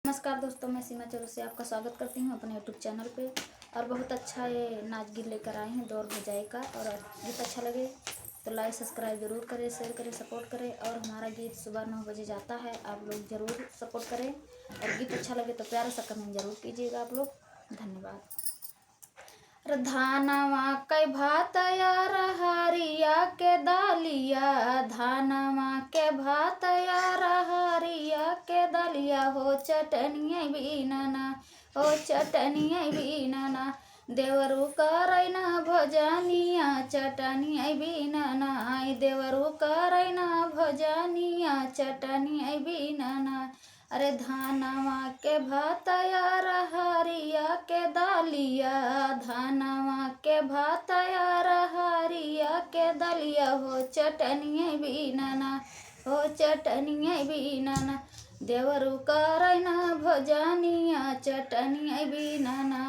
नमस्कार दोस्तों, मैं सीमा चौरसिया से आपका स्वागत करती हूँ अपने यूट्यूब चैनल पे। और बहुत अच्छा ये नाच गीत लेकर आए हैं दौर भजाई का। और गीत अच्छा लगे तो लाइक सब्सक्राइब जरूर करें, शेयर करें, सपोर्ट करें। और हमारा गीत सुबह 9 बजे जाता है, आप लोग ज़रूर सपोर्ट करें। और गीत अच्छा लगे तो प्यारा सा कमेंट जरूर कीजिएगा आप लोग। धन्यवाद। धानवा के भात यार हरिया के दालिया, धानवा के भात यार हरिया के दालिया, हो चटनिया बीनना, हो चटनिया बीनना, देवरू करैना भजनिया चटनिया बीनना, देवरू करैना भजनिया चटनिया बीनना। अरे धानवा के भात यार हरिया के दालिया, धानवा के भात यार हरिया के दालिया, हो चटनिया बीनना, हो चटनिया बीनना, देवरू करैना भजनिया चटनिया बीनना,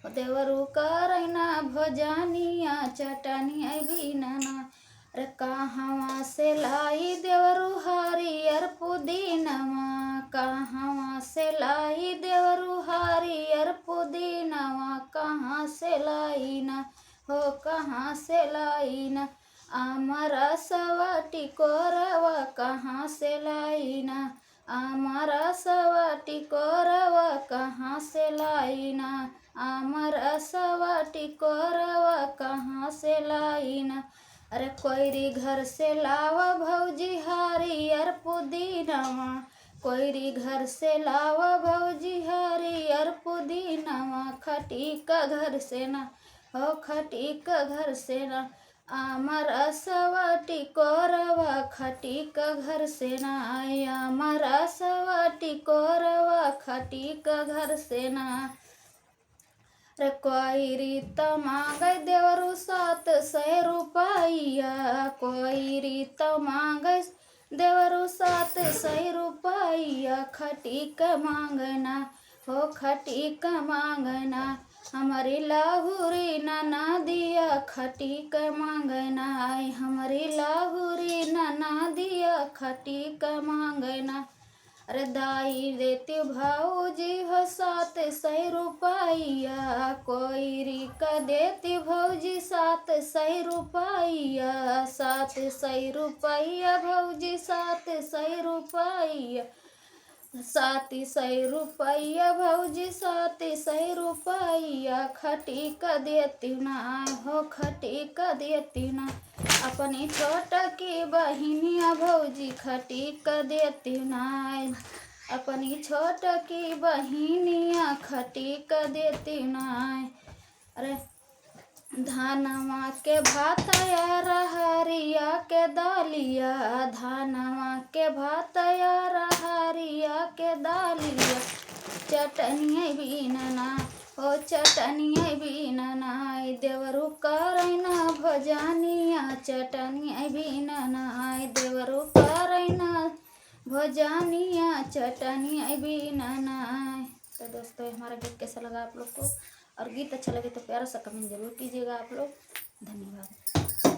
देवरू करैना भजनिया चटनिया बीनना। अरे कहवा से लाई देवरू हरियर पुदीनवा, कहवा से लाई देवरू हरियर पुदीनवा, कहाँ से लाई ना, हो कहाँ से लाई ना, आमरा सवा टिकोरवा कहाँ से लाई ना, आमरा सवा टिकोरवा कहाँ से लाई ना, आमरा सवा टिकोरवा कहाँ से लाई ना। अरे कोयरी घर से लावा भौजी हरियर पुदीनवा, कोयरी घर से लावा भौजी हरियर पुदीनवा, खटी का घर से ना, हो खटी का घर से ना, आमरा सवा टिकोरवा खटी का घर से ना, आमरा सवा टिकोरवा खटी का घर से ना। रे कोयरी त मांगे देवरू 700 रुपया, कोयरी त मांगे देवरू 700 रुपया, खटी का मांगना, हो खटी का मांगना, हमारी लाहुरी नाना दिया खटी का मांगना, हमारी लाहुरी नाना दिया खटी का मांगना। अरे दाई देती भौजी हो 700 रुपया, कोयरी का देती भौजी 700 रुपया, 700 रुपया भौजी 700 रुपया, 700 रुपया भौजी 700 रुपया, खटी का देती ना, हो खटी का देती ना, अपनी छोटा की बहिनिया भौजी खटी का देती ना, अपनी छोटा की बहिनिया खटी का देती ना। अरे धानवा के भात यार हरिया के दालिया, धानवा के भात यार हरिया के दालिया, चटनिया बीनना, हो चटनिया बीनना, देवरू करैना भजनिया चटनिया बीनना, देवरू करैना भजनिया चटनिया बीनना। तो दोस्तों हमारा गीत कैसा लगा आप लोग को, और गीत अच्छा लगे तो प्यारा सा कमेंट जरूर कीजिएगा आप लोग। धन्यवाद।